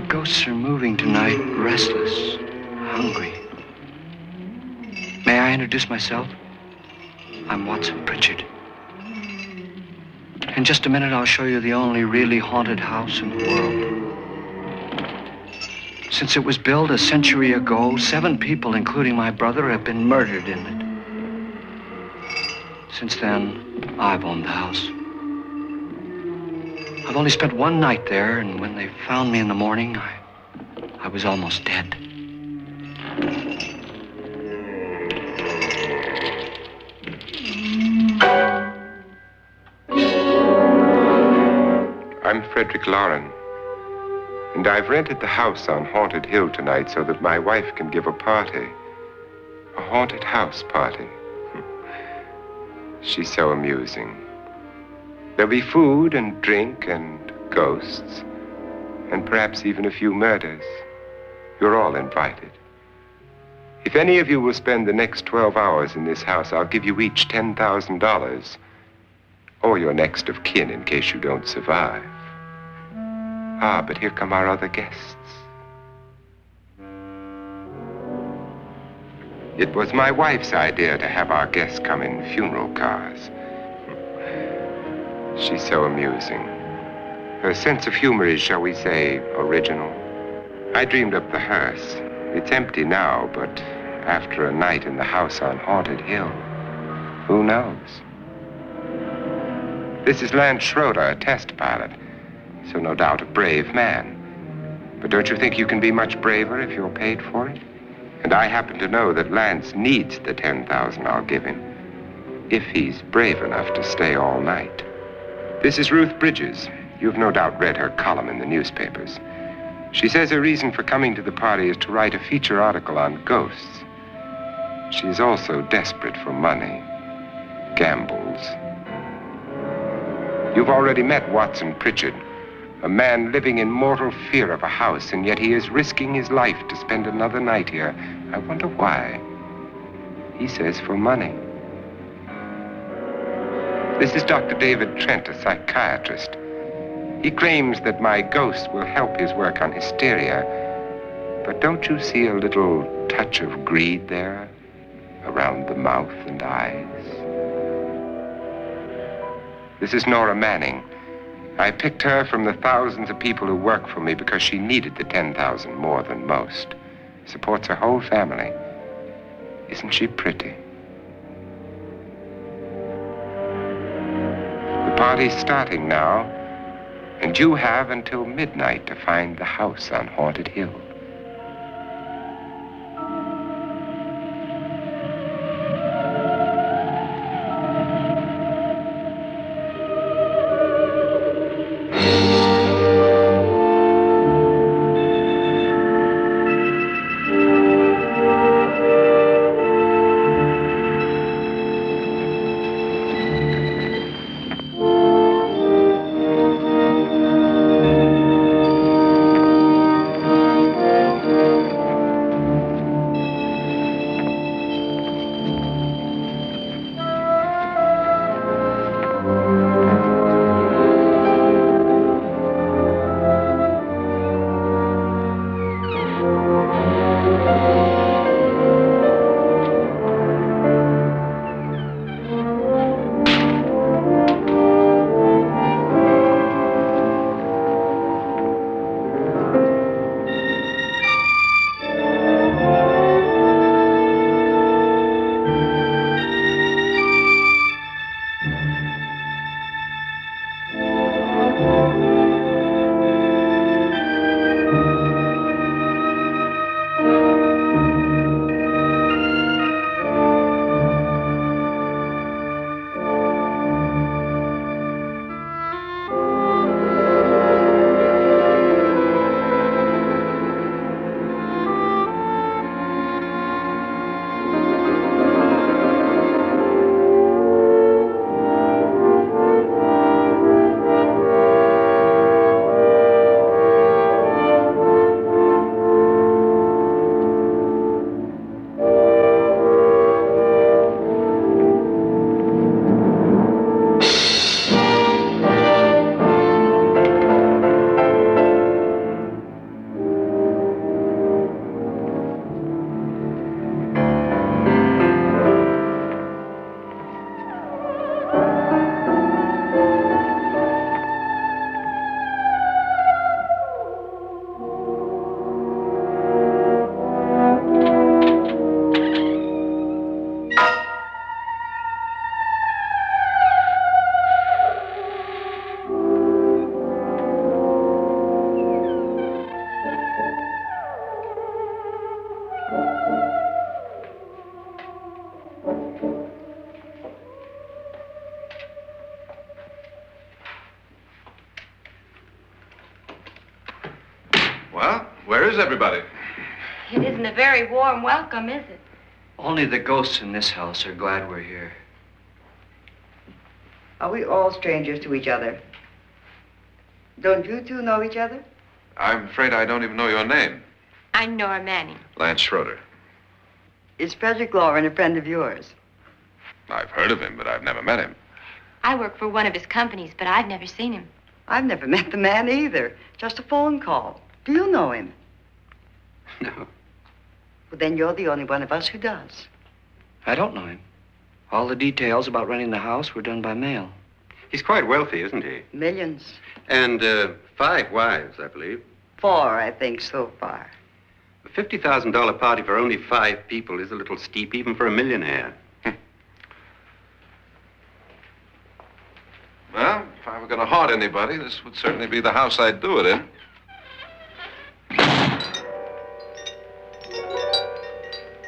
ghosts are moving tonight, restless, hungry. May I introduce myself? I'm Watson Pritchard. In just a minute, I'll show you the only really haunted house in the world. Since it was built a century ago, 7 people, including my brother, have been murdered in it. Since then, I've owned the house. I've only spent one night there, and when they found me in the morning, I was almost dead. I'm Frederick Loren, and I've rented the house on Haunted Hill tonight so that my wife can give a party. A haunted house party. She's so amusing. There'll be food and drink and ghosts, and perhaps even a few murders. You're all invited. If any of you will spend the next 12 hours in this house, I'll give you each $10,000, or your next of kin in case you don't survive. Ah, but here come our other guests. It was my wife's idea to have our guests come in funeral cars. She's so amusing. Her sense of humor is, shall we say, original. I dreamed up the hearse. It's empty now, but after a night in the house on Haunted Hill, who knows? This is Lance Schroeder, a test pilot, so no doubt a brave man. But don't you think you can be much braver if you're paid for it? And I happen to know that Lance needs the $10,000 I'll give him, if he's brave enough to stay all night. This is Ruth Bridges. You've no doubt read her column in the newspapers. She says her reason for coming to the party is to write a feature article on ghosts. She's also desperate for money, gambles. You've already met Watson Pritchard, a man living in mortal fear of a house, and yet he is risking his life to spend another night here. I wonder why. He says for money. This is Dr. David Trent, a psychiatrist. He claims that my ghost will help his work on hysteria. But don't you see a little touch of greed there around the mouth and eyes? This is Nora Manning. I picked her from the thousands of people who work for me because she needed the $10,000 more than most. Supports her whole family. Isn't she pretty? The party's starting now, and you have until midnight to find the house on Haunted Hill. Well, where is everybody? It isn't a very warm welcome, is it? Only the ghosts in this house are glad we're here. Are we all strangers to each other? Don't you two know each other? I'm afraid I don't even know your name. I'm Nora Manning. Lance Schroeder. Is Frederick Lauren a friend of yours? I've heard of him, but I've never met him. I work for one of his companies, but I've never seen him. I've never met the man either. Just a phone call. Do you know him? No, Well, then you're the only one of us who does. I don't know him. All the details about renting the house were done by mail. He's quite wealthy, isn't he? Millions. And 5 wives, I believe. 4, I think, so far. A $50,000 party for only 5 people is a little steep, even for a millionaire. Well, if I were going to haunt anybody, this would certainly be the house I'd do it in.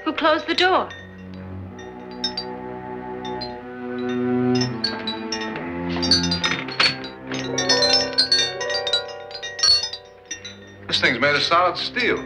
Who closed the door? This thing's made of solid steel.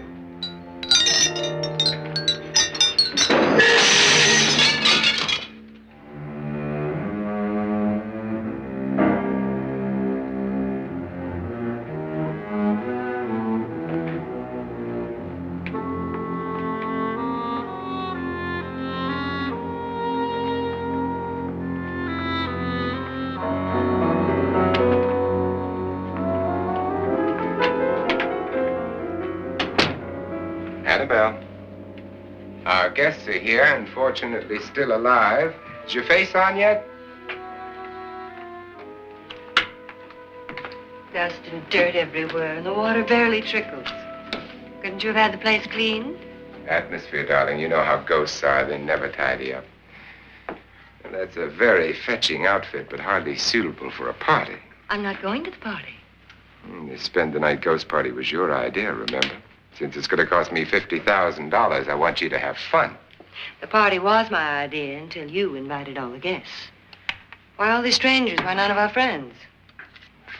Annabelle, our guests are here, unfortunately still alive. Is your face on yet? Dust and dirt everywhere, and the water barely trickles. Couldn't you have had the place cleaned? Atmosphere, darling. You know how ghosts are. They never tidy up. And that's a very fetching outfit, but hardly suitable for a party. I'm not going to the party. The spend-the-night ghost party was your idea, remember? Since it's going to cost me $50,000, I want you to have fun. The party was my idea until you invited all the guests. Why all these strangers? Why none of our friends?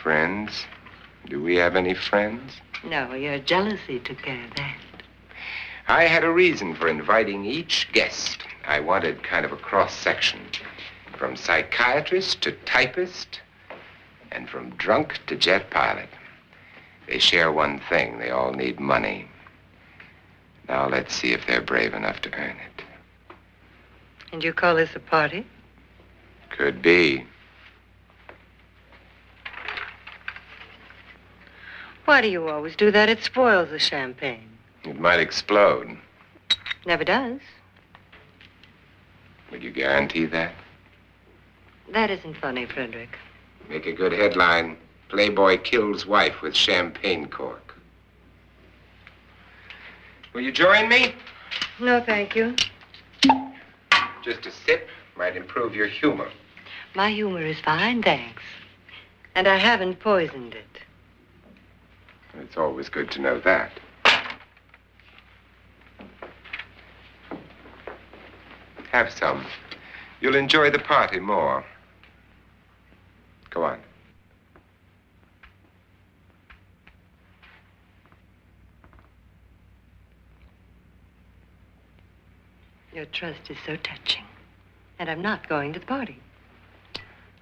Friends? Do we have any friends? No, your jealousy took care of that. I had a reason for inviting each guest. I wanted kind of a cross-section. From psychiatrist to typist, and from drunk to jet pilot. They share one thing. They all need money. Now let's see if they're brave enough to earn it. And you call this a party? Could be. Why do you always do that? It spoils the champagne. It might explode. Never does. Would you guarantee that? That isn't funny, Frederick. Make a good headline. Playboy kills wife with champagne cork. Will you join me? No, thank you. Just a sip might improve your humor. My humor is fine, thanks. And I haven't poisoned it. It's always good to know that. Have some. You'll enjoy the party more. Go on. Your trust is so touching. And I'm not going to the party.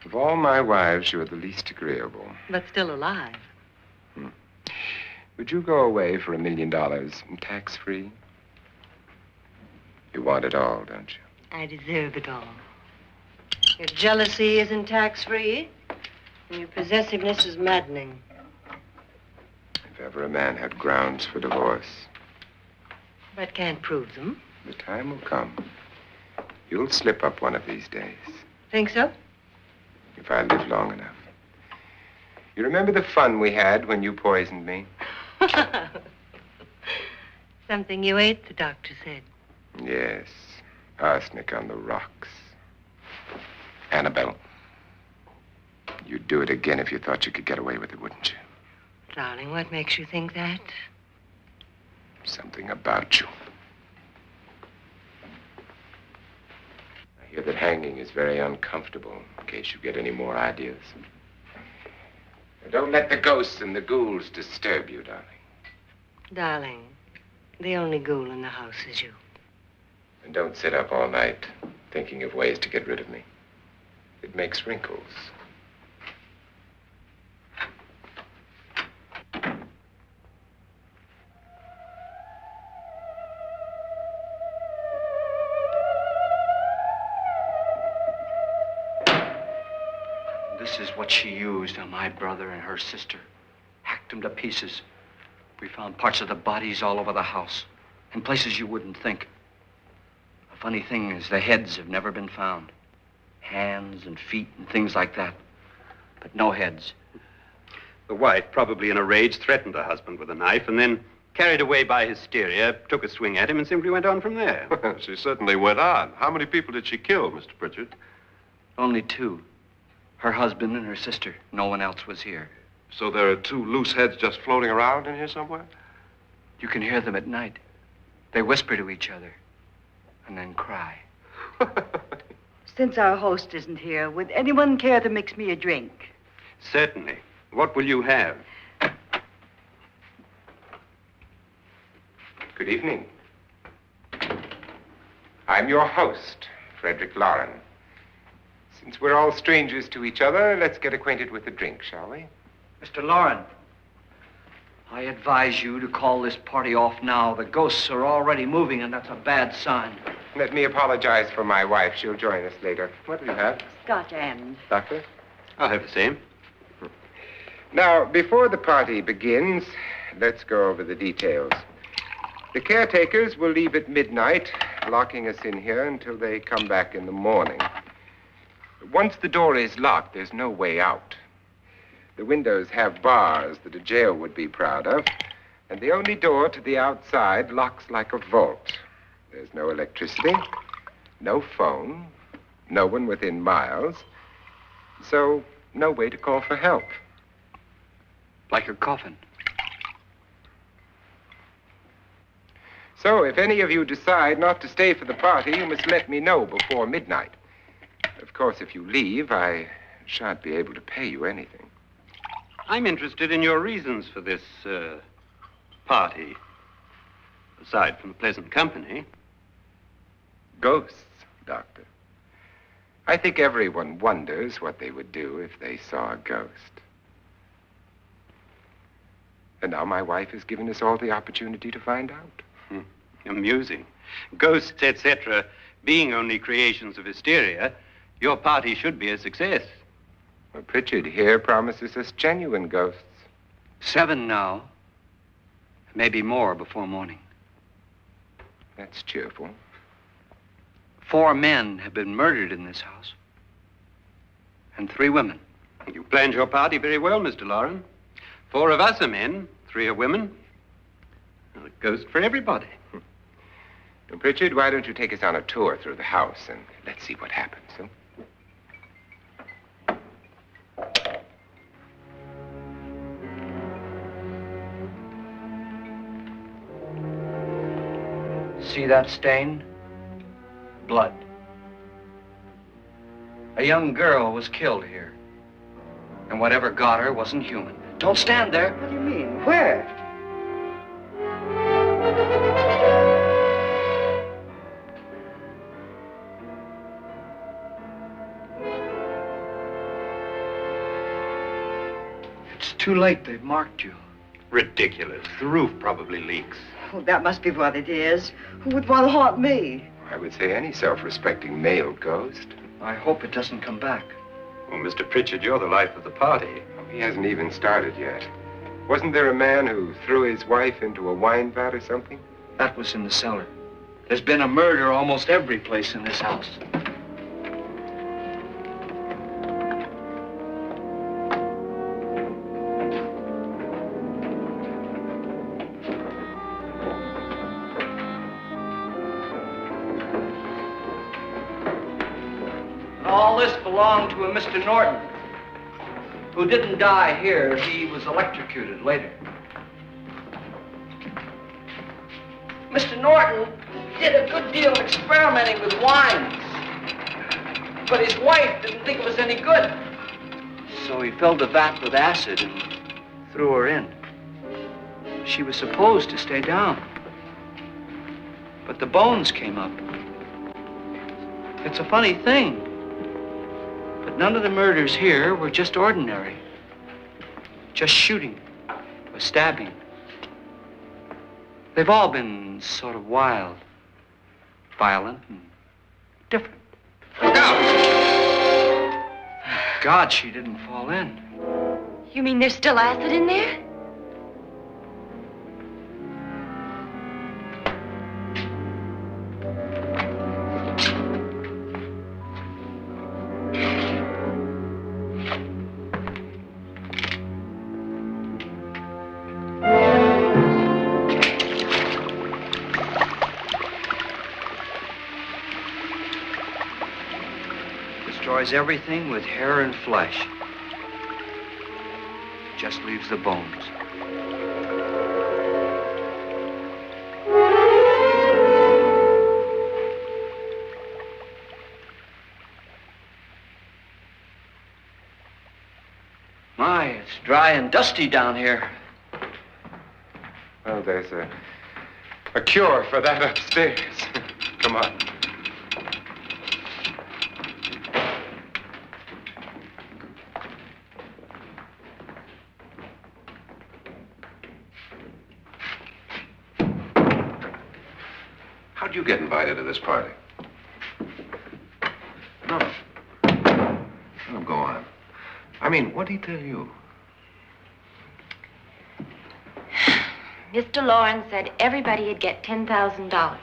Of all my wives, you're the least agreeable. But still alive. Would you go away for $1 million tax-free? You want it all, don't you? I deserve it all. Your jealousy isn't tax-free, and your possessiveness is maddening. If ever a man had grounds for divorce, But can't prove them. the time will come. You'll slip up one of these days, Think so? if I live long enough. You remember the fun we had when you poisoned me? Something you ate, the doctor said. Yes, arsenic on the rocks. Annabelle, you'd do it again if you thought you could get away with it, wouldn't you? Darling, what makes you think that? Something about you. I hear that hanging is very uncomfortable, in case you get any more ideas. Now, don't let the ghosts and the ghouls disturb you, darling. Darling, the only ghoul in the house is you. And don't sit up all night thinking of ways to get rid of me. It makes wrinkles. This is what she used on my brother and her sister. Hacked them to pieces. We found parts of the bodies all over the house, in places you wouldn't think. The funny thing is the heads have never been found. Hands and feet and things like that. But no heads. The wife, probably in a rage, threatened her husband with a knife and then, carried away by hysteria, took a swing at him and simply went on from there. She certainly went on. How many people did she kill, Mr. Pritchard? Only two. Her husband and her sister. No one else was here. So there are two loose heads just floating around in here somewhere? You can hear them at night. They whisper to each other and then cry. Since our host isn't here, would anyone care to mix me a drink? Certainly. What will you have? Good evening. I'm your host, Frederick Loren. Since we're all strangers to each other, let's get acquainted with a drink, shall we? Mr. Loren, I advise you to call this party off now. The ghosts are already moving, and that's a bad sign. Let me apologize for my wife. She'll join us later. What do you have? Scotch and. Doctor? I'll have the same. Now, before the party begins, let's go over the details. The caretakers will leave at midnight, locking us in here until they come back in the morning. Once the door is locked, there's no way out. The windows have bars that a jail would be proud of, and the only door to the outside locks like a vault. There's no electricity, no phone, no one within miles, so no way to call for help. Like a coffin. So if any of you decide not to stay for the party, you must let me know before midnight. Of course, if you leave, I shan't be able to pay you anything. I'm interested in your reasons for this, party. Aside from the pleasant company. Ghosts, Doctor. I think everyone wonders what they would do if they saw a ghost. And now my wife has given us all the opportunity to find out. Amusing. Ghosts, etc., being only creations of hysteria, your party should be a success. Well, Pritchard here promises us genuine ghosts. 7 now. Maybe more before morning. That's cheerful. 4 men have been murdered in this house. And 3 women. You planned your party very well, Mr. Loren. 4 of us are men, 3 are women. A ghost for everybody. Well, Pritchard, why don't you take us on a tour through the house and let's see what happens, huh? See that stain? Blood. A young girl was killed here. And whatever got her wasn't human. Don't stand there. What do you mean? Where? It's too late. They've marked you. Ridiculous. The roof probably leaks. Oh, that must be what it is. Who would want to haunt me? I would say any self-respecting male ghost. I hope it doesn't come back. Well, Mr. Pritchard, you're the life of the party. Oh, he hasn't even started yet. Wasn't there a man who threw his wife into a wine vat or something? That was in the cellar. There's been a murder almost every place in this house. All this belonged to a Mr. Norton, who didn't die here. He was electrocuted later. Mr. Norton did a good deal of experimenting with wines, but his wife didn't think it was any good. So he filled the vat with acid and threw her in. She was supposed to stay down. But the bones came up. It's a funny thing, but none of the murders here were just ordinary. Just shooting or stabbing. They've all been sort of wild, violent, and different. Look out! Thank God she didn't fall in. You mean there's still acid in there? Destroys everything with hair and flesh. Just leaves the bones. My, it's dry and dusty down here. Well, there's a cure for that upstairs. Come on. How'd you get invited to this party? No. Oh, go on. I mean, what'd he tell you? Mr. Lawrence said everybody'd get $10,000.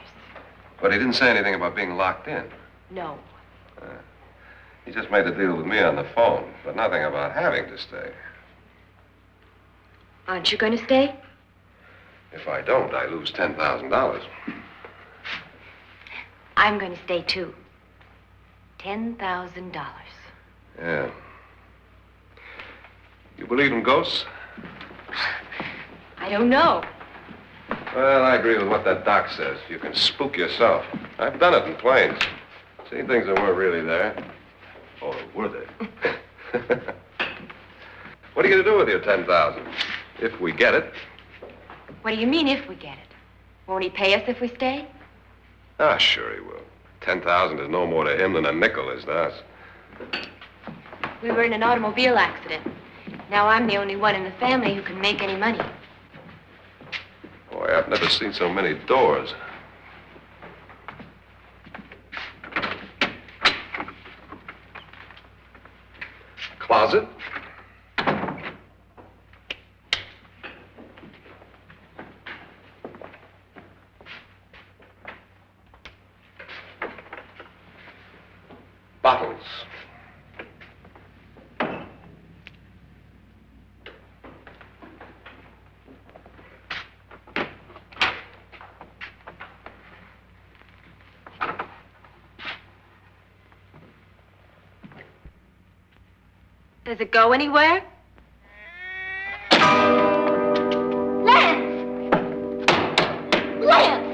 But he didn't say anything about being locked in. No. He just made the deal with me on the phone, but nothing about having to stay. Aren't you going to stay? If I don't, I lose $10,000. I'm going to stay, too. $10,000. Yeah. You believe in ghosts? I don't know. Well, I agree with what that doc says. You can spook yourself. I've done it in planes. Seen things that weren't really there. Or were they? What are you going to do with your $10,000? If we get it. What do you mean, if we get it? Won't he pay us if we stay? Ah, sure he will. 10,000 is no more to him than a nickel is to us. We were in an automobile accident. Now I'm the only one in the family who can make any money. Boy, I've never seen so many doors. Closet. Bottles. Does it go anywhere? Lance! Lance!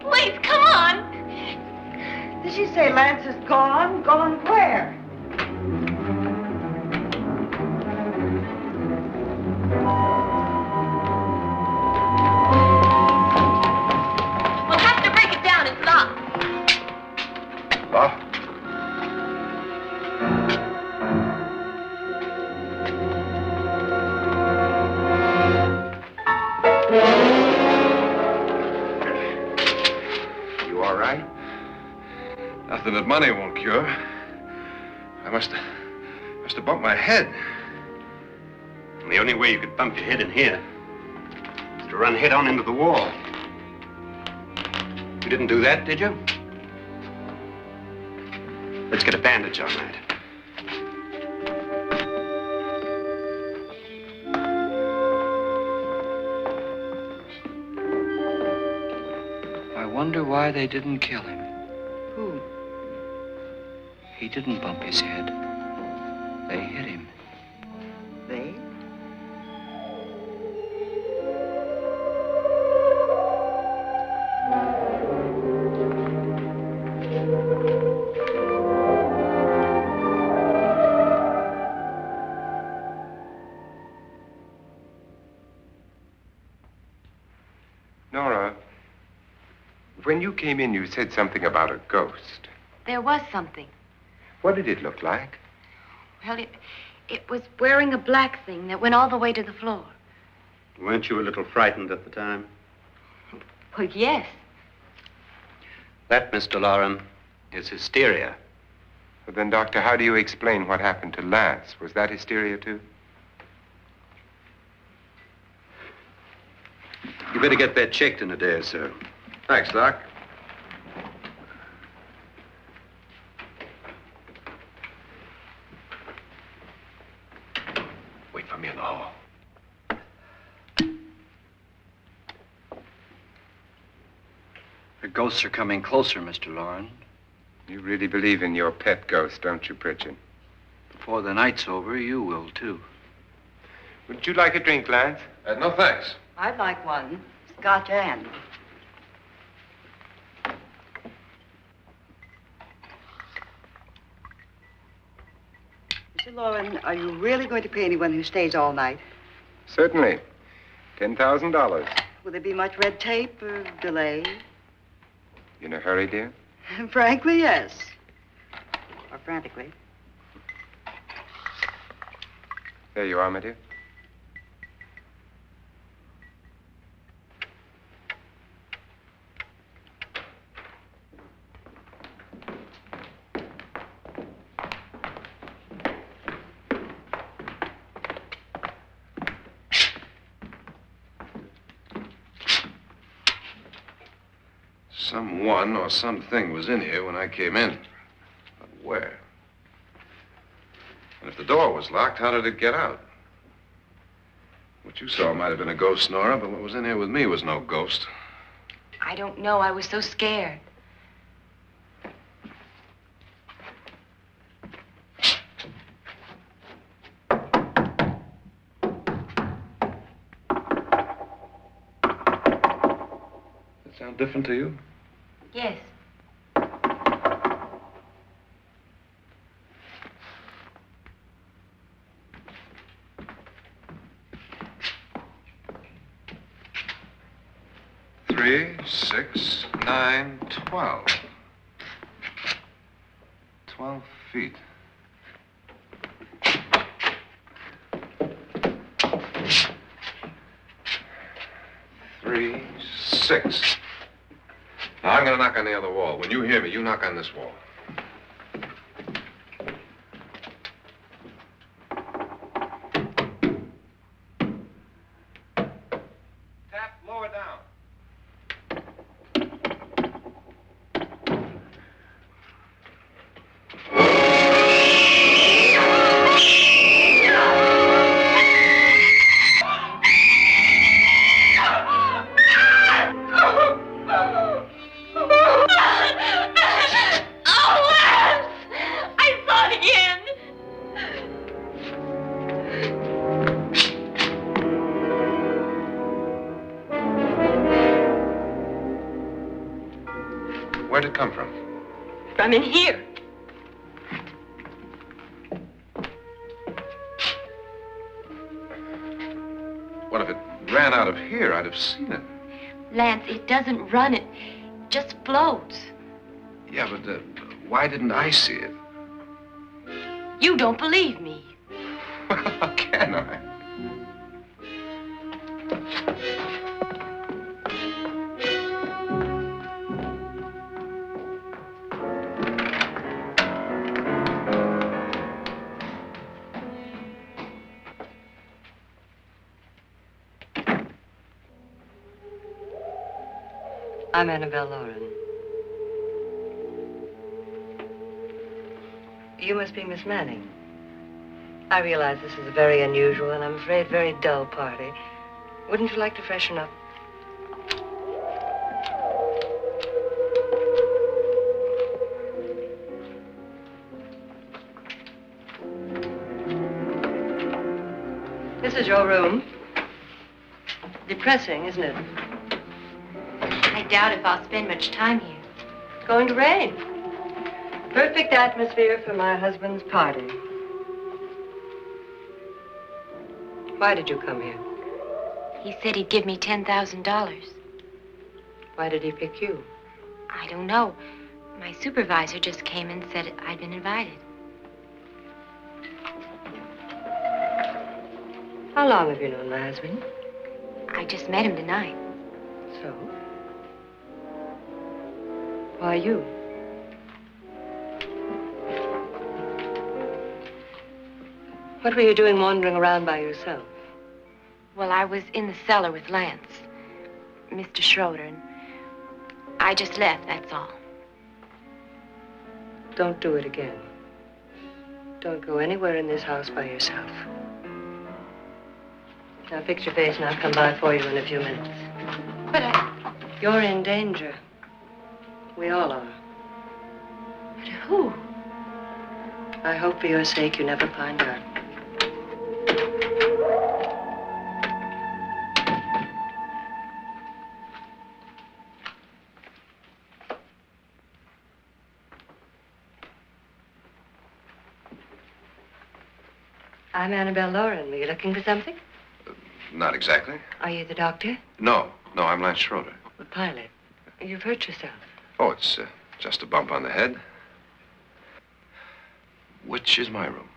Please, come on. Did she say Lance is gone? Gone where? We'll have to break it down. It's locked. Locked? that money won't cure. I must have bumped my head. And the only way you could bump your head in here is to run head on into the wall. You didn't do that, did you? Let's get a bandage on that. I wonder why they didn't kill him. Who? He didn't bump his head. They hit him. They? Nora, when you came in, you said something about a ghost. There was something. What did it look like? Well, it was wearing a black thing that went all the way to the floor. Weren't you a little frightened at the time? Well, yes. That, Mr. Loren, is hysteria. Well, then, Doctor, how do you explain what happened to Lance? Was that hysteria, too? You better get that checked in a day or so. Thanks, Doc. Wait for me in the hall. The ghosts are coming closer, Mr. Loren. You really believe in your pet ghost, don't you, Pritchard? Before the night's over, you will, too. Would you like a drink, Lance? No, thanks. I'd like one. Scotch and. Mr. Loren, are you really going to pay anyone who stays all night? Certainly. $10,000. Will there be much red tape or delay? In a hurry, dear? Frankly, yes. Or frantically. There you are, my dear. Someone or something was in here when I came in. But where? And if the door was locked, how did it get out? What you saw might have been a ghost, Nora, but what was in here with me was no ghost. I don't know. I was so scared. Does that sound different to you? Yes. Three, 6, 9, 12. 12 feet. Three, 6. Now, I'm going to knock on the other wall. When you hear me, you knock on this wall. Tap lower down. Where'd it come from? From in here. What if it ran out of here? I'd have seen it. Lance, it doesn't run. It just floats. Yeah, but why didn't I see it? You don't believe me. Well, how can I? I'm Annabelle Lauren. You must be Miss Manning. I realize this is a very unusual and I'm afraid very dull party. Wouldn't you like to freshen up? This is your room. Depressing, isn't it? I doubt if I'll spend much time here. It's going to rain. Perfect atmosphere for my husband's party. Why did you come here? He said he'd give me $10,000. Why did he pick you? I don't know. My supervisor just came and said I'd been invited. How long have you known my husband? I just met him tonight. So? Why you? What were you doing wandering around by yourself? Well, I was in the cellar with Lance, Mr. Schroeder, and I just left, that's all. Don't do it again. Don't go anywhere in this house by yourself. Now fix your face and I'll come by for you in a few minutes. But You're in danger. We all are. But who? I hope for your sake you never find out. I'm Annabelle Lauren. Were you looking for something? Not exactly. Are you the doctor? No, I'm Lance Schroeder. The pilot. You've hurt yourself. Oh, it's just a bump on the head. Which is my room?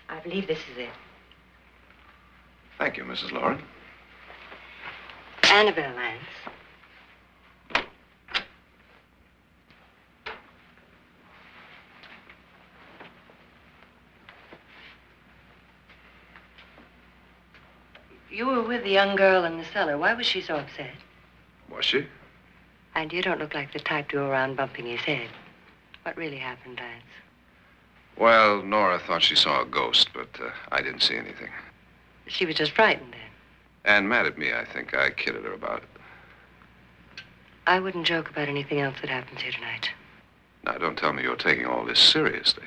I believe this is it. Thank you, Mrs. Lauren. Annabelle Lance. You were with the young girl in the cellar. Why was she so upset? Was she? And you don't look like the type to go around bumping his head. What really happened, Lance? Well, Nora thought she saw a ghost, but I didn't see anything. She was just frightened then. And mad at me, I think. I kidded her about it. I wouldn't joke about anything else that happens here tonight. Now, don't tell me you're taking all this seriously.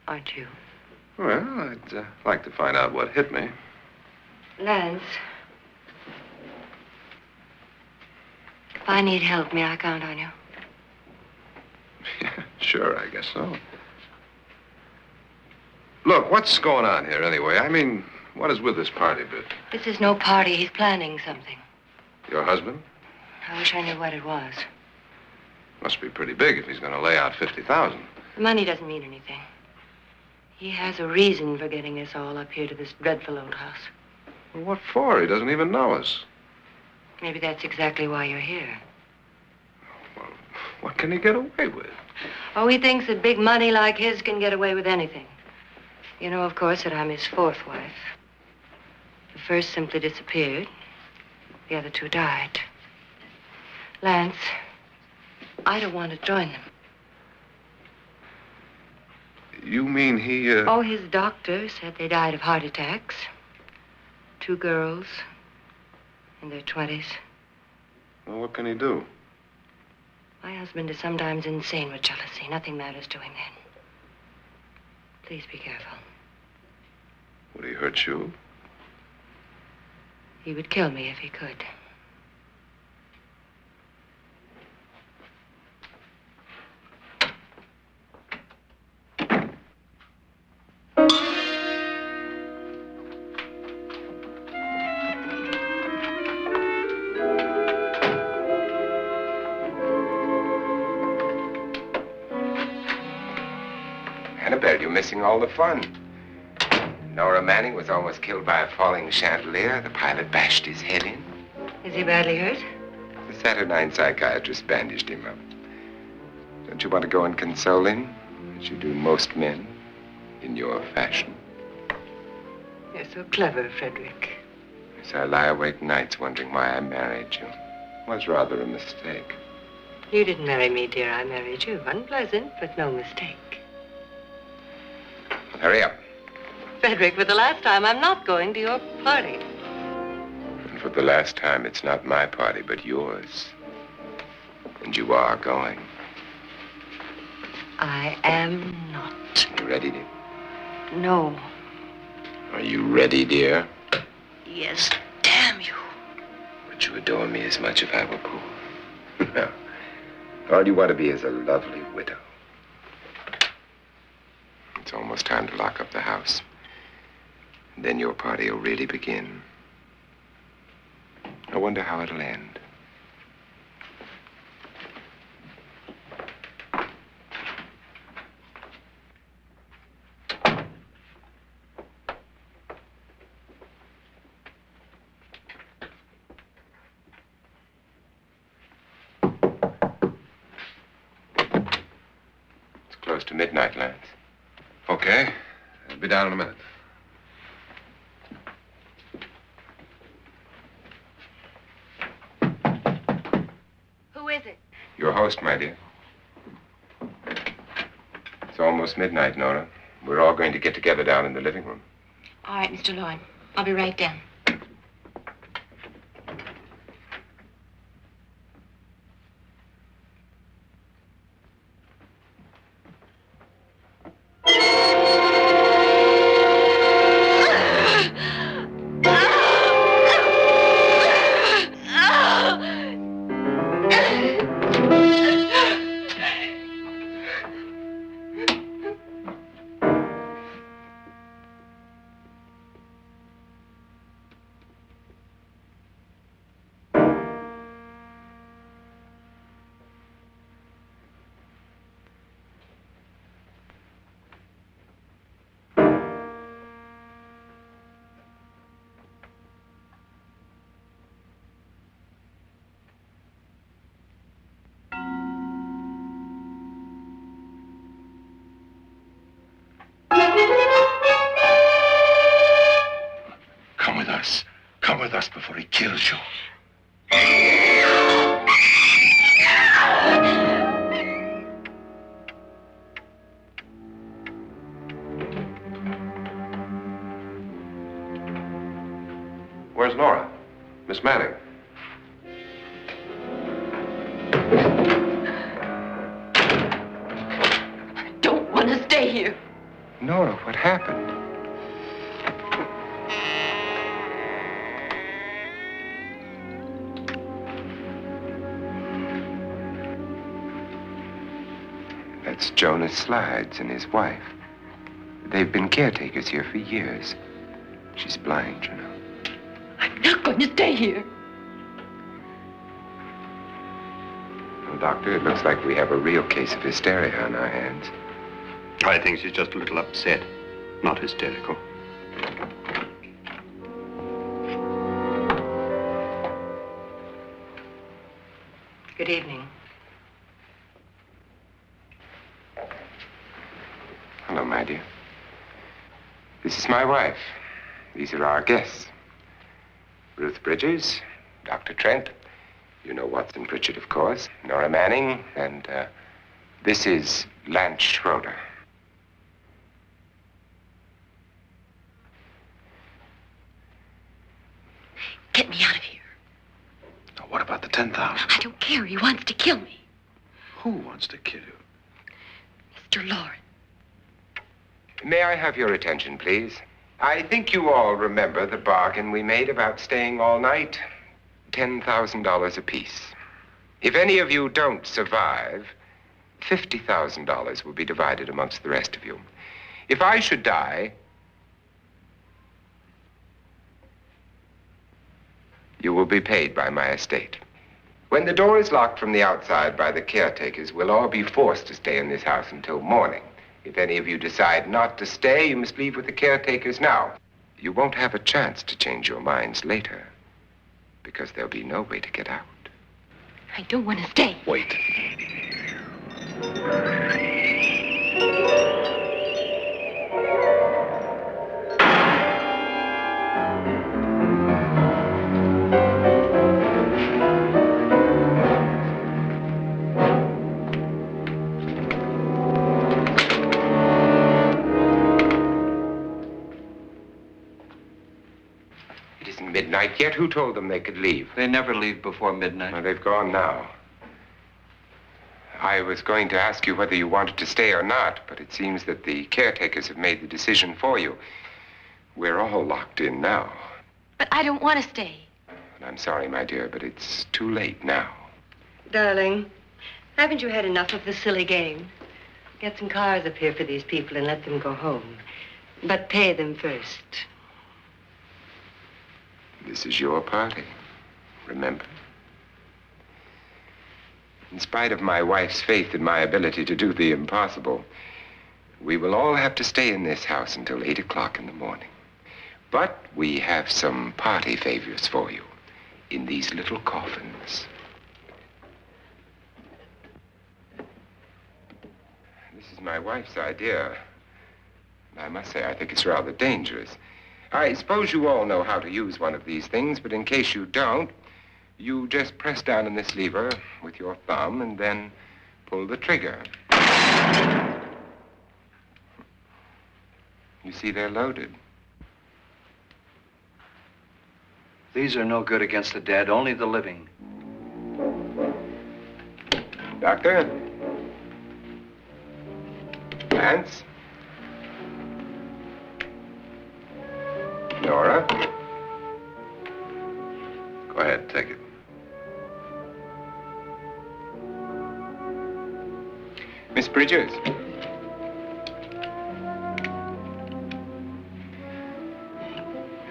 Aren't you? Well, I'd like to find out what hit me. Lance. If I need help, may I count on you? Yeah, sure, I guess so. Look, what's going on here anyway? I mean, what is with this party bit? This is no party. He's planning something. Your husband? I wish I knew what it was. Must be pretty big if he's going to lay out 50,000. The money doesn't mean anything. He has a reason for getting us all up here to this dreadful old house. Well, what for? He doesn't even know us. Maybe that's exactly why you're here. Well, what can he get away with? Oh, he thinks that big money like his can get away with anything. You know, of course, that I'm his fourth wife. The first simply disappeared. The other two died. Lance, I don't want to join them. You mean he, Oh, his doctor said they died of heart attacks. 2 girls in their 20s. Well, what can he do? My husband is sometimes insane with jealousy. Nothing matters to him then. Please be careful. Would he hurt you? He would kill me if he could. Annabelle, you're missing all the fun. Nora Manning was almost killed by a falling chandelier. The pilot bashed his head in. Is he badly hurt? The Saturnine psychiatrist bandaged him up. Don't you want to go and console him, as you do most men, in your fashion? You're so clever, Frederick. So I lie awake nights wondering why I married you. was rather a mistake. You didn't marry me, dear. I married you. Unpleasant, but no mistake. Hurry up. Frederick, for the last time, I'm not going to your party. And for the last time, it's not my party, but yours. And you are going. I am not. You ready, dear? No. Are you ready, dear? Yes, damn you. Would you adore me as much if I were poor? No. All you want to be is a lovely widow. It's almost time to lock up the house. And then your party will really begin. I wonder how it'll end. It's close to midnight, Lance. Okay. I'll be down in a minute. Who is it? Your host, my dear. It's almost midnight, Nora. We're all going to get together down in the living room. All right, Mr. Lloyd. I'll be right down. Come with us before he kills you. Where's Nora? Miss Manning. I don't want to stay here. Nora, what happened? That's Jonas Slides and his wife. They've been caretakers here for years. She's blind, you know. I'm not going to stay here. Well, Doctor, it looks like we have a real case of hysteria on our hands. I think she's just a little upset, not hysterical. Good evening. Hello, my dear. This is my wife. These are our guests. Ruth Bridges, Dr. Trent. You know Watson Pritchard, of course. Nora Manning, and this is Lance Schroeder. Get me out of here. Now, what about the 10,000? I don't care. He wants to kill me. Who wants to kill you? Mr. Lauren. May I have your attention, please? I think you all remember the bargain we made about staying all night. $10,000 apiece. If any of you don't survive, $50,000 will be divided amongst the rest of you. If I should die, you will be paid by my estate. When the door is locked from the outside by the caretakers, we'll all be forced to stay in this house until morning. If any of you decide not to stay, you must leave with the caretakers now. You won't have a chance to change your minds later, because there'll be no way to get out. I don't want to stay. Wait. isn't midnight yet. Who told them they could leave? They never leave before midnight. Well, they've gone now. I was going to ask you whether you wanted to stay or not, but it seems that the caretakers have made the decision for you. We're all locked in now. But I don't want to stay. And I'm sorry, my dear, but it's too late now. Darling, haven't you had enough of the silly game? Get some cars up here for these people and let them go home. But pay them first. This is your party, remember? In spite of my wife's faith in my ability to do the impossible, we will all have to stay in this house until 8 o'clock in the morning. But we have some party favors for you in these little coffins. This is my wife's idea. I must say, I think it's rather dangerous. I suppose you all know how to use one of these things, but in case you don't, you just press down on this lever with your thumb and then pull the trigger. You see, they're loaded. These are no good against the dead, only the living. Doctor? Lance? Nora? Go ahead, take it. Miss Bridges?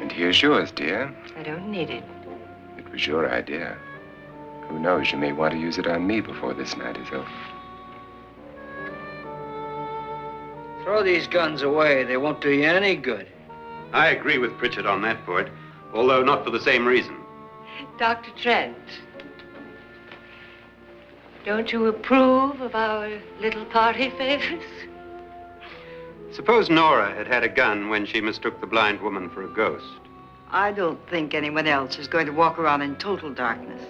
And here's yours, dear. I don't need it. It was your idea. Who knows, you may want to use it on me before this night is over. Throw these guns away. They won't do you any good. I agree with Pritchard on that point, although not for the same reason. Dr. Trent, don't you approve of our little party favors? Suppose Nora had had a gun when she mistook the blind woman for a ghost. I don't think anyone else is going to walk around in total darkness.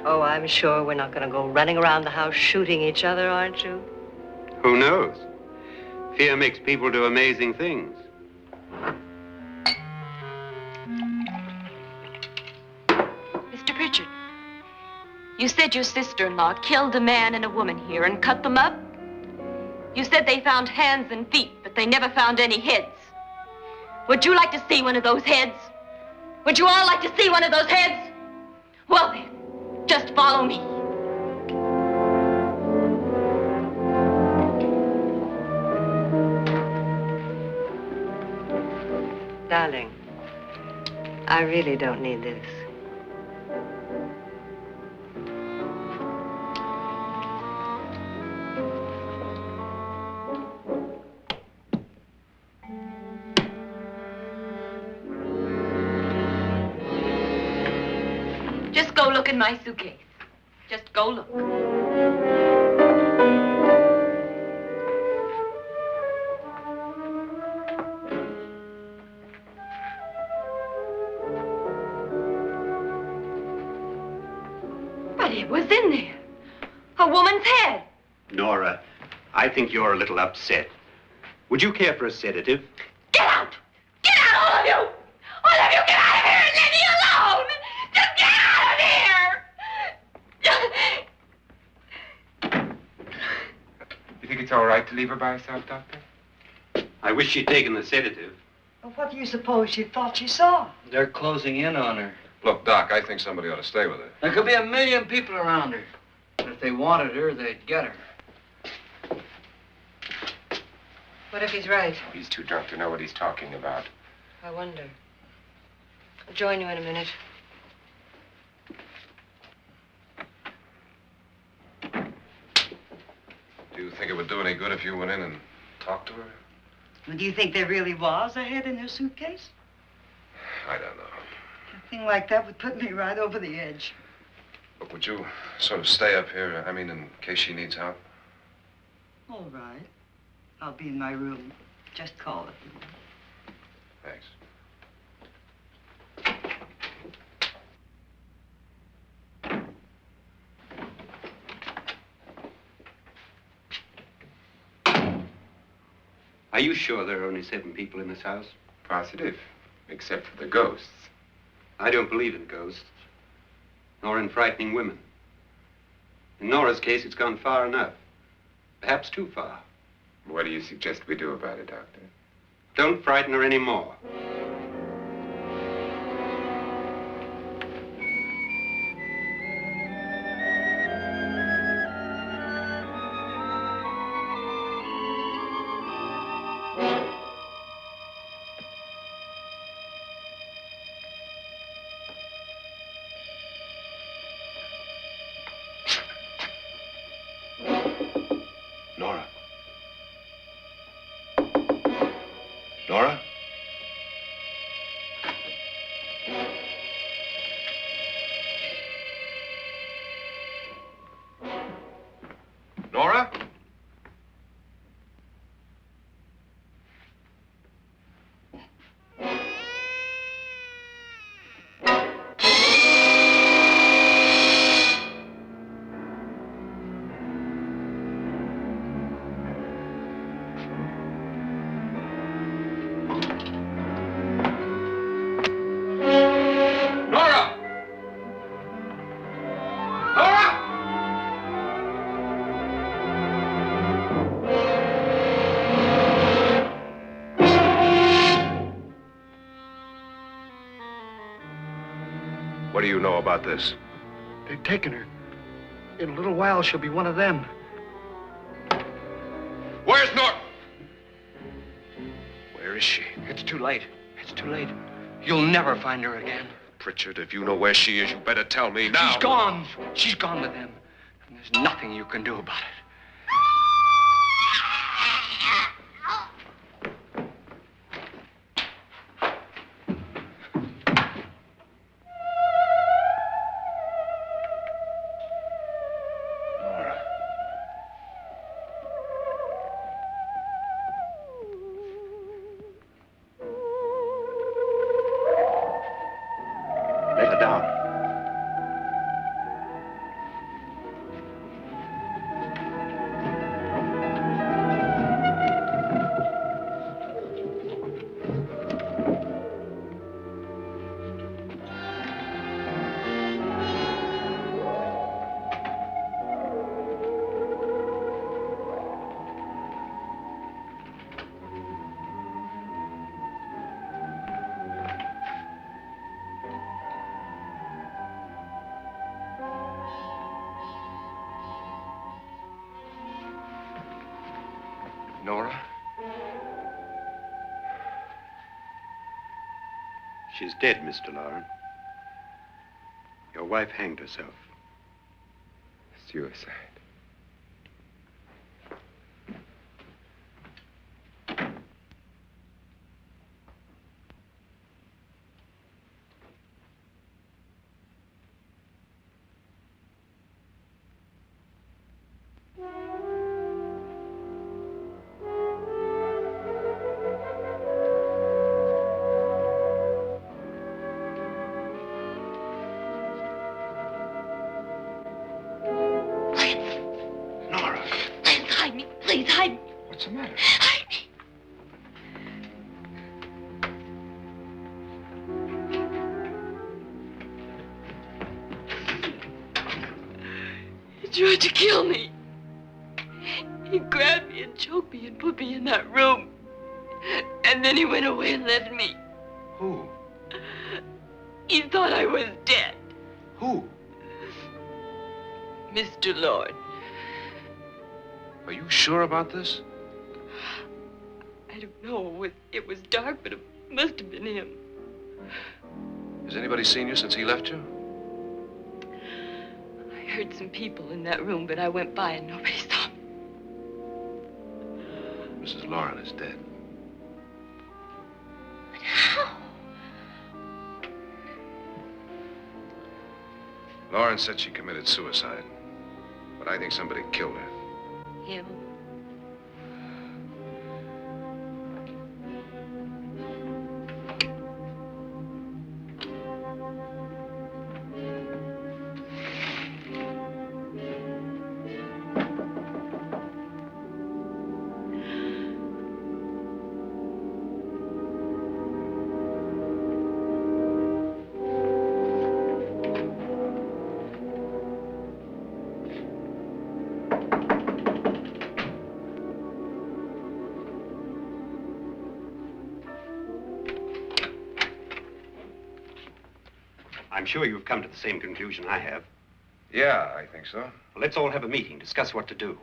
Oh, I'm sure we're not going to go running around the house shooting each other, aren't you? Who knows? Fear makes people do amazing things. Mr. Pritchard, you said your sister-in-law killed a man and a woman here and cut them up? You said they found hands and feet, but they never found any heads. Would you like to see one of those heads? Would you all like to see one of those heads? Well then, just follow me. Darling, I really don't need this. Just go look in my suitcase. Just go look. But it was in there. A woman's head. Nora, I think you're a little upset. Would you care for a sedative? Get out! Get out, all of you! All of you, get out of here and leave me alone! Just get out of here! You think it's all right to leave her by herself, Doctor? I wish she'd taken the sedative. Well, what do you suppose she thought she saw? They're closing in on her. Look, Doc, I think somebody ought to stay with her. There could be 1,000,000 people around her. But if they wanted her, they'd get her. What if he's right? He's too drunk to know what he's talking about. I wonder. I'll join you in a minute. Do you think it would do any good if you went in and talked to her? Well, do you think there really was a head in her suitcase? I don't know. A thing like that would put me right over the edge. Look, would you sort of stay up here, I mean, in case she needs help? All right. I'll be in my room. Just call it. Thanks. Are you sure there are only 7 people in this house? Positive, except for the ghosts. I don't believe in ghosts, nor in frightening women. In Nora's case, it's gone far enough. Perhaps too far. What do you suggest we do about it, Doctor? Don't frighten her anymore. Nora? Nora? Nora? Nora! Nora! What do you know about this? They've taken her. In a little while, she'll be one of them. Where's Nora? Where is she? It's too late. It's too late. You'll never find her again. Pritchard, if you know where she is, you better tell me now. She's gone. She's gone with them. And there's nothing you can do about it. Nora. Let her down. Nora? She's dead, Mr. Loren. Your wife hanged herself. Suicide. Nora, Please hide me. Please hide me. what's the matter? Hide me. He tried to kill me. He grabbed me and choked me and put me in that room. And then he went away and left me. Who? He thought I was dead. Who? Mr. Lord. Are you sure about this? I don't know. It was dark, but it must have been him. Has anybody seen you since he left you? I heard some people in that room, but I went by and nobody saw me. Mrs. Loren is dead. But how? Loren said she committed suicide, but I think somebody killed her. Him? I'm sure you've come to the same conclusion I have. Yeah, I think so. Well, let's all have a meeting, discuss what to do.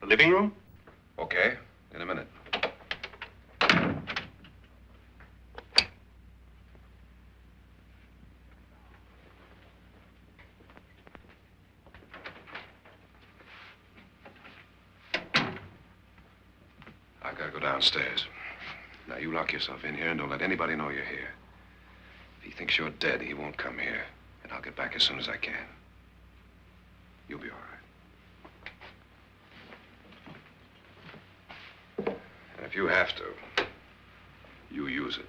The living room? Okay, in a minute. I've got to go downstairs. Now, you lock yourself in here and don't let anybody know you're here. If he thinks you're dead, he won't come here. And I'll get back as soon as I can. You'll be all right. And if you have to, you use it.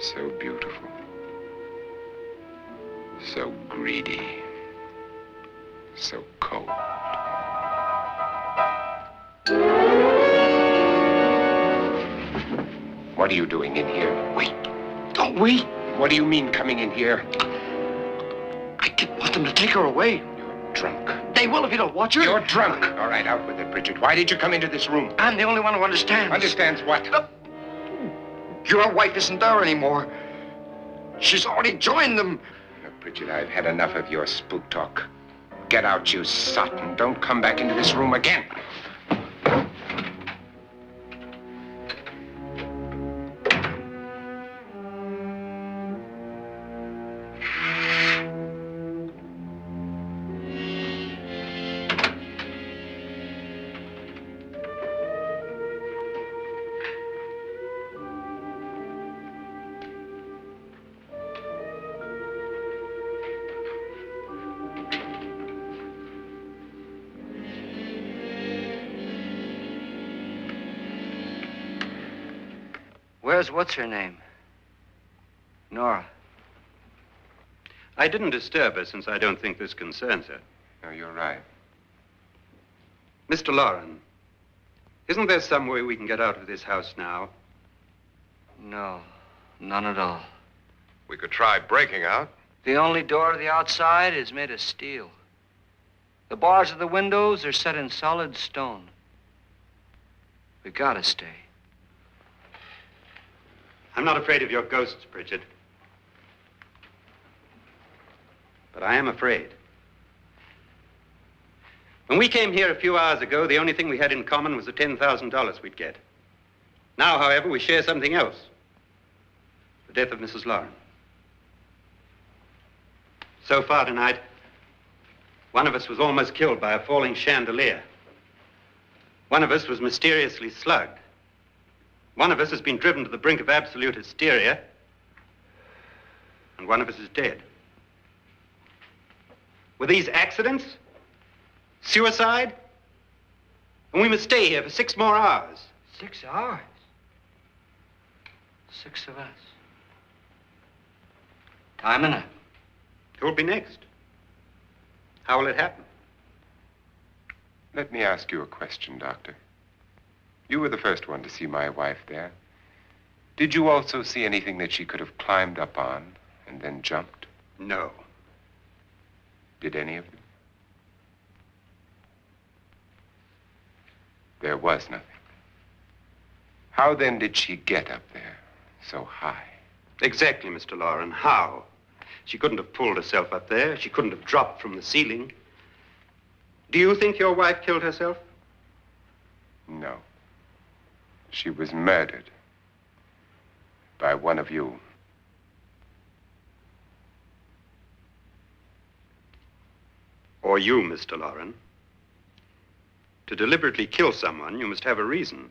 So beautiful. So greedy. So cold. What are you doing in here? Wait. Don't wait. What do you mean coming in here? I didn't want them to take her away. You're drunk. They will if you don't watch her. You're drunk. All right, out with it, Bridget. Why did you come into this room? I'm the only one who understands. Understands what? Your wife isn't there anymore. She's already joined them. Look, Bridget, I've had enough of your spook talk. Get out, you sot, and don't come back into this room again. Where's what's-her-name? Nora. I didn't disturb her since I don't think this concerns her. No, you're right. Mr. Loren, isn't there some way we can get out of this house now? No, none at all. We could try breaking out. The only door to the outside is made of steel. The bars of the windows are set in solid stone. We gotta stay. I'm not afraid of your ghosts, Bridget. But I am afraid. When we came here a few hours ago, the only thing we had in common was the $10,000 we'd get. Now, however, we share something else. The death of Mrs. Loren. So far tonight, one of us was almost killed by a falling chandelier. One of us was mysteriously slugged. One of us has been driven to the brink of absolute hysteria, and one of us is dead. Were these accidents? Suicide? And we must stay here for 6 more hours. 6 hours? 6 of us. Time enough. Who will be next? How will it happen? Let me ask you a question, Doctor. You were the first one to see my wife there. Did you also see anything that she could have climbed up on and then jumped? No. Did any of you? There was nothing. How then did she get up there so high? Exactly, Mr. Loren. How? She couldn't have pulled herself up there. She couldn't have dropped from the ceiling. Do you think your wife killed herself? No. She was murdered by one of you. Or you, Mr. Loren. To deliberately kill someone, you must have a reason.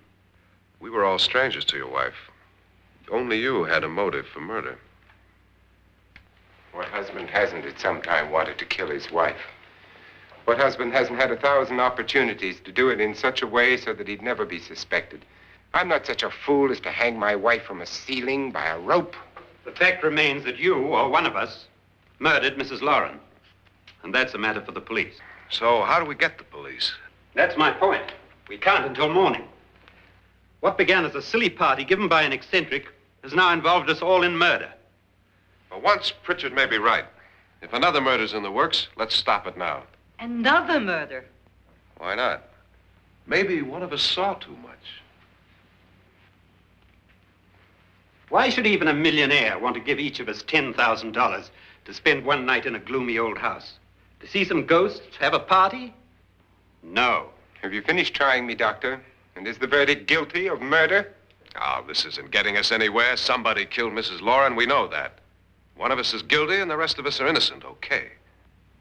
We were all strangers to your wife. Only you had a motive for murder. What husband hasn't at some time wanted to kill his wife? What husband hasn't had 1,000 opportunities to do it in such a way so that he'd never be suspected? I'm not such a fool as to hang my wife from a ceiling by a rope. The fact remains that you, or one of us, murdered Mrs. Lauren. And that's a matter for the police. So how do we get the police? That's my point. We can't until morning. What began as a silly party given by an eccentric has now involved us all in murder. For once, Pritchard may be right. If another murder's in the works, let's stop it now. Another murder. Why not? Maybe one of us saw too much. Why should even a millionaire want to give each of us $10,000 to spend one night in a gloomy old house? To see some ghosts, have a party? No. Have you finished trying me, Doctor? And is the verdict guilty of murder? Oh, this isn't getting us anywhere. Somebody killed Mrs. Lauren. We know that. One of us is guilty and the rest of us are innocent. Okay.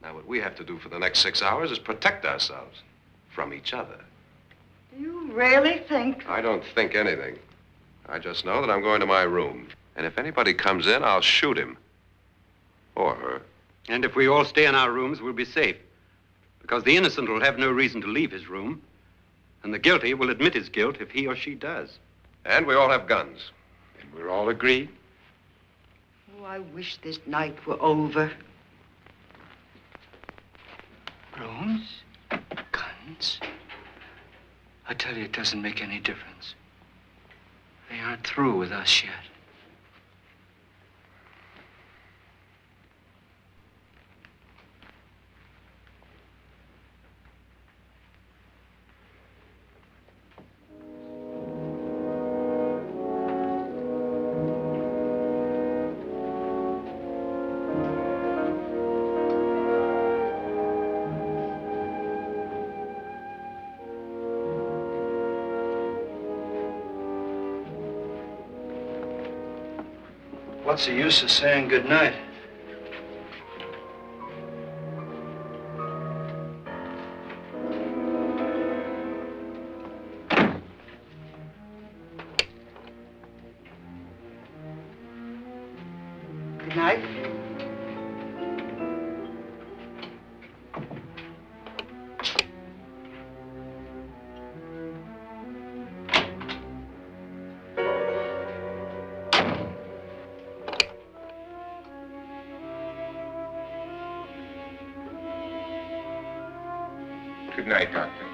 Now, what we have to do for the next 6 hours is protect ourselves from each other. You really think? I don't think anything. I just know that I'm going to my room. And if anybody comes in, I'll shoot him. Or her. And if we all stay in our rooms, we'll be safe. Because the innocent will have no reason to leave his room. And the guilty will admit his guilt if he or she does. And we all have guns. And we're all agreed? Oh, I wish this night were over. Rooms? Guns? I tell you, it doesn't make any difference. They aren't through with us yet. What's the use of saying goodnight? Good night. Good night, Doctor.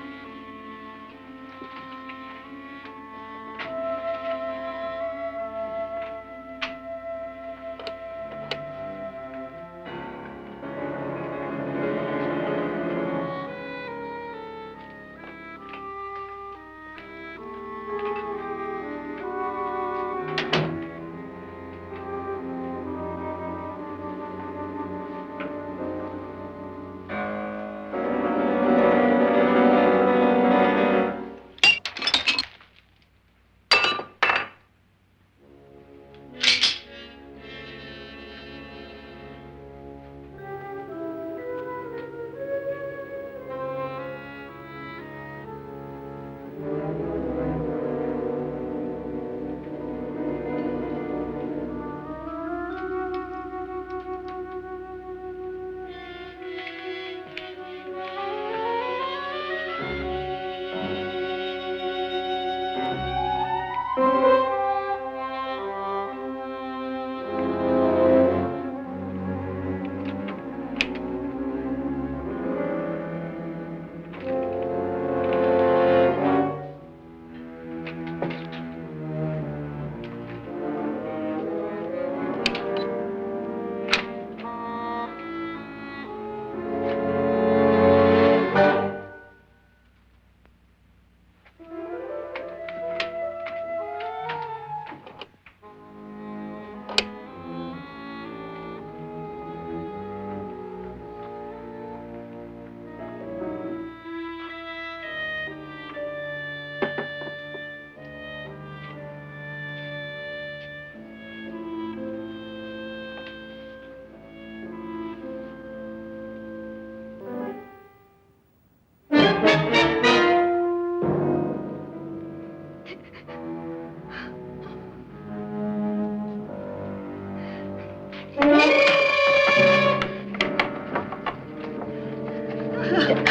Nora,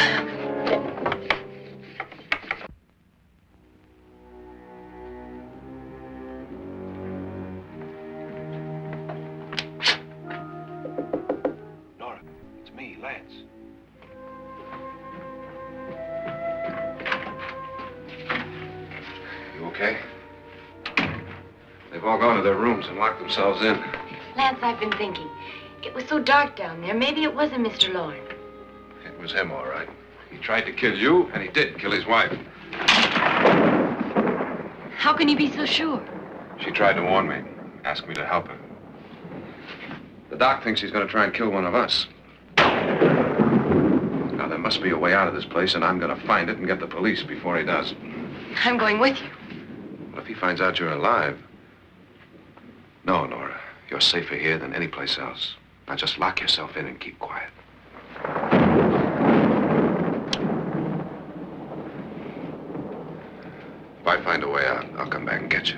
it's me, Lance. You okay? They've all gone to their rooms and locked themselves in. Lance, I've been thinking. It was so dark down there. Maybe it wasn't Mr. Lorne. It was him, all right. He tried to kill you, and he did kill his wife. How can you be so sure? She tried to warn me, asked me to help her. The doc thinks he's going to try and kill one of us. Now, there must be a way out of this place, and I'm going to find it and get the police before he does. I'm going with you. Well, if he finds out you're alive... No, Nora. You're safer here than any place else. Now, just lock yourself in and keep quiet. If I find a way out, I'll come back and get you.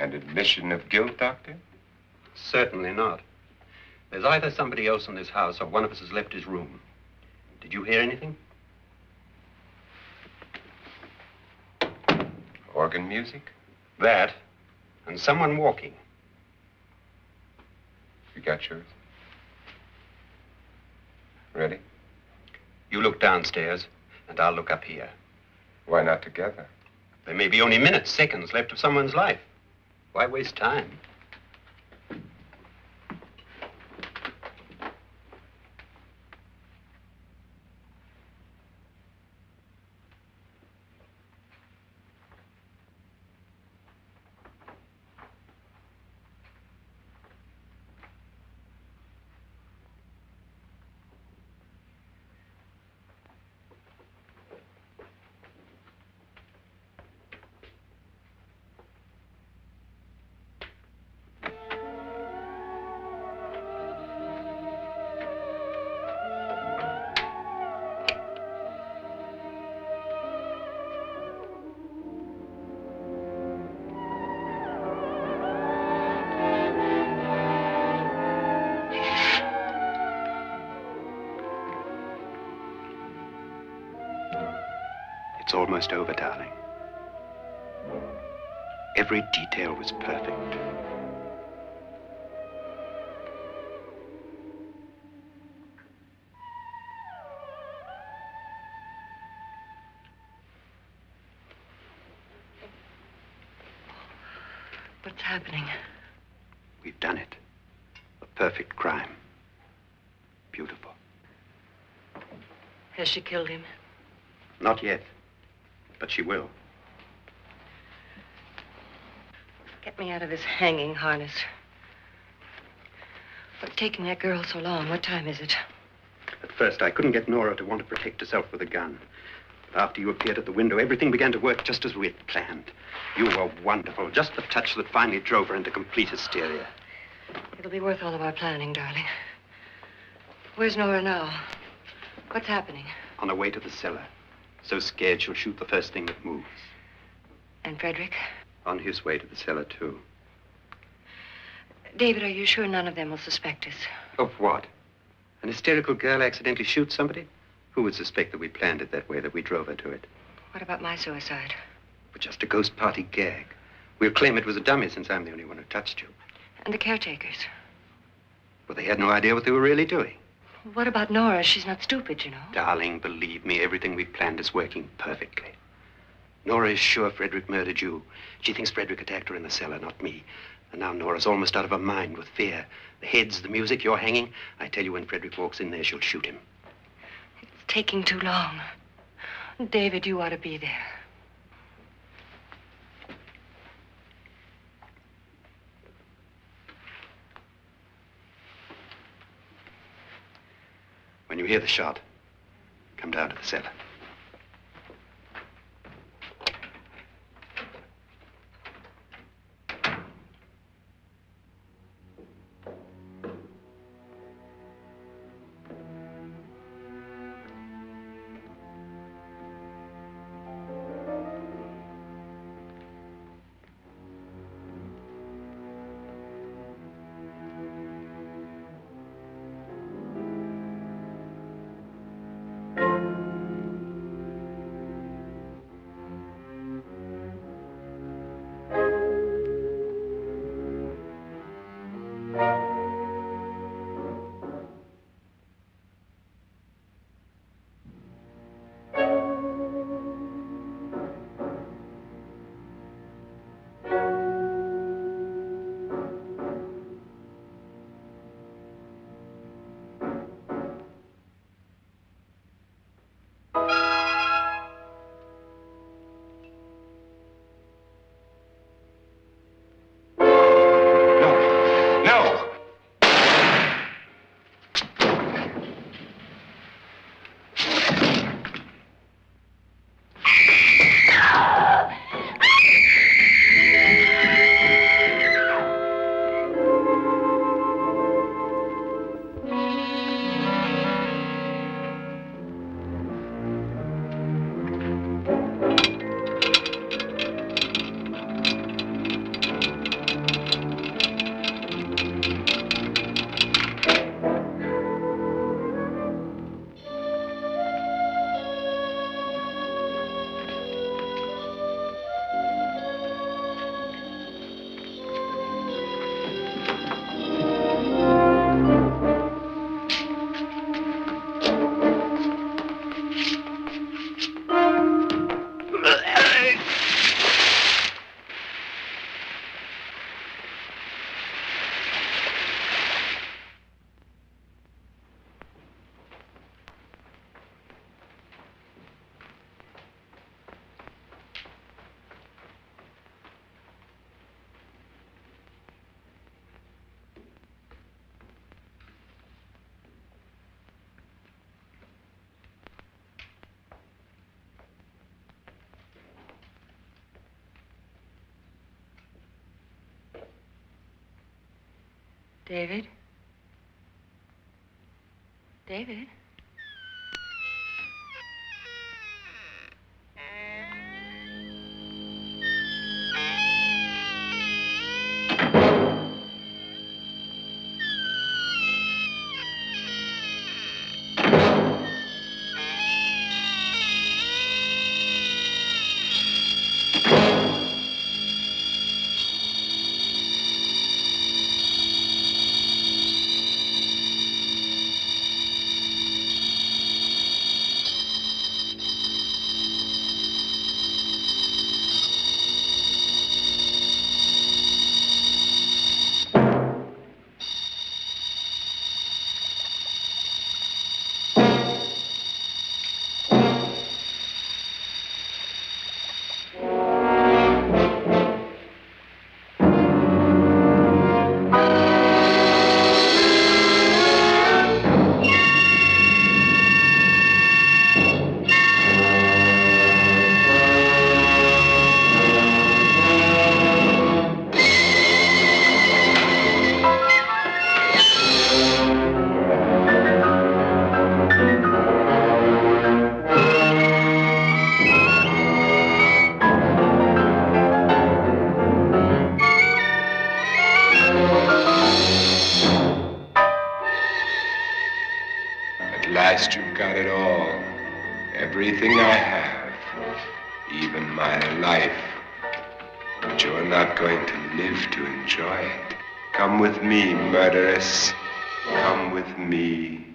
An admission of guilt, Doctor? Certainly not. There's either somebody else in this house or one of us has left his room. Did you hear anything? Organ music? That, and someone walking. You got yours? Ready? You look downstairs, and I'll look up here. Why not together? There may be only minutes, seconds left of someone's life. Why waste time? It's almost over, darling. Every detail was perfect. What's happening? We've done it. A perfect crime. Beautiful. Has she killed him? Not yet, but she will. Get me out of this hanging harness. What's taking that girl so long? What time is it? At first, I couldn't get Nora to want to protect herself with a gun. But after you appeared at the window, everything began to work just as we had planned. You were wonderful. Just the touch that finally drove her into complete hysteria. It'll be worth all of our planning, darling. Where's Nora now? What's happening? On her way to the cellar. So scared she'll shoot the first thing that moves. And Frederick? On his way to the cellar, too. David, are you sure none of them will suspect us? Of what? An hysterical girl accidentally shoots somebody? Who would suspect that we planned it that way, that we drove her to it? What about my suicide? But just a ghost party gag. We'll claim it was a dummy since I'm the only one who touched you. And the caretakers? Well, they had no idea what they were really doing. What about Nora? She's not stupid, you know. Darling, believe me, everything we planned is working perfectly. Nora is sure Frederick murdered you. She thinks Frederick attacked her in the cellar, not me. And now Nora's almost out of her mind with fear. The heads, the music, you're hanging. I tell you, when Frederick walks in there, she'll shoot him. It's taking too long. David, you ought to be there. When you hear the shot, come down to the cellar. David? David? At last you've got it all. Everything I have. Even my life. But you're not going to live to enjoy it. Come with me, murderess. Come with me.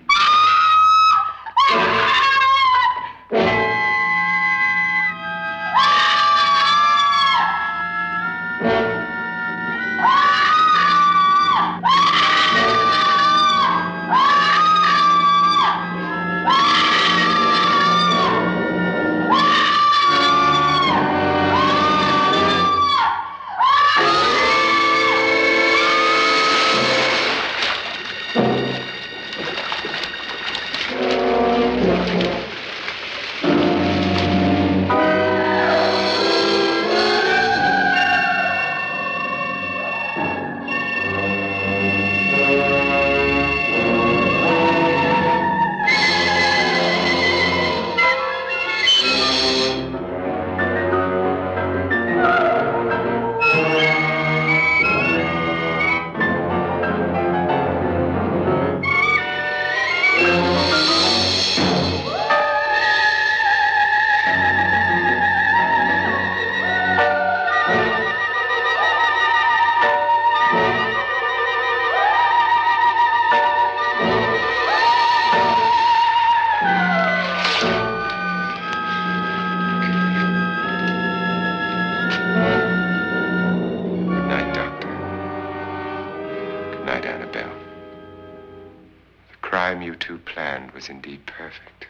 Was indeed perfect.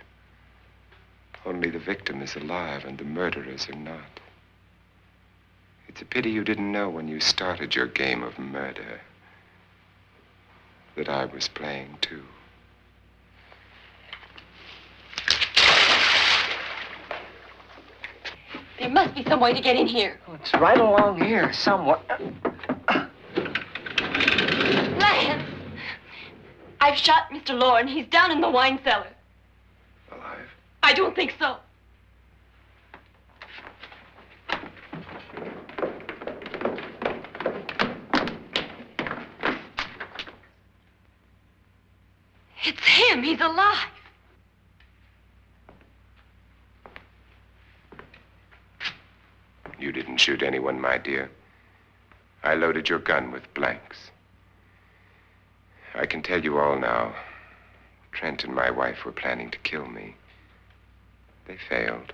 Only the victim is alive and the murderers are not. It's a pity you didn't know when you started your game of murder that I was playing too. There must be some way to get in here. Oh, it's right along here, somewhere. Lance! I've shot Mr. Loren. He's down in the wine cellar. Alive? I don't think so. It's him. He's alive. You didn't shoot anyone, my dear. I loaded your gun with blanks. I can tell you all now. Trent and my wife were planning to kill me. They failed.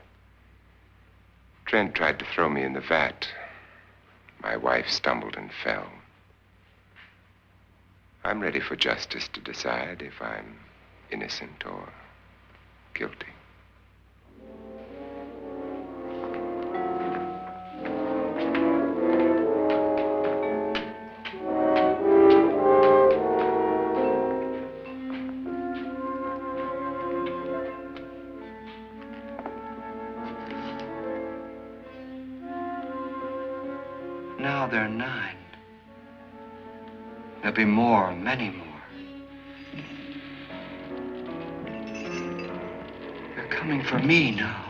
Trent tried to throw me in the vat. My wife stumbled and fell. I'm ready for justice to decide if I'm innocent or guilty. Now they're 9. There'll be more, many more. They're coming for me now.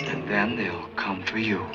And then they'll come for you.